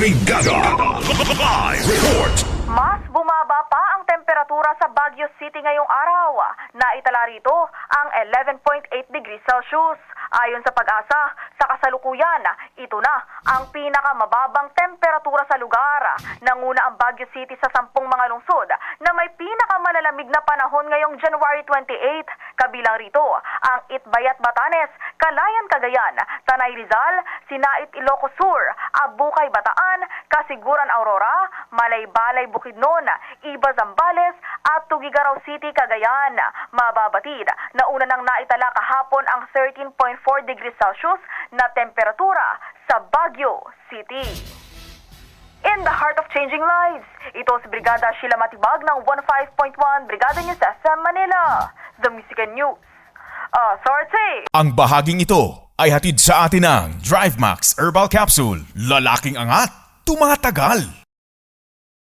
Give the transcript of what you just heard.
Brigada Live Report. Mas bumaba pa ang temperatura sa Baguio City ngayong araw. Naitala rito ang 11.8 degrees Celsius. Ayon sa Pag-asa, sa kasalukuyan, ito na ang pinakamababang temperatura sa lugar. Nanguna ang Baguio City sa 10 mga lungsod na may pinakamalalamig na panahon ngayong January 28. Kabilang rito ang Itbayat Batanes, Calayan Cagayan, Tanay Rizal, Sinait Ilocos Sur, Abukay Bataan, Kasiguran Aurora, Malay-Balay Bukidnon, Iba Zambales at Tugigaraw City, Cagayan. Mababatid na una nang naitala kahapon ang 13.4 degrees Celsius na temperatura sa Baguio City. In the heart of changing lives, ito si Brigada Sheila Matibag ng 15.1 Brigada News FM Manila, The Music and News. Sorte! Ang bahaging ito ay hatid sa atin ng DriveMax Herbal Capsule. Lalaking angat, tumatagal.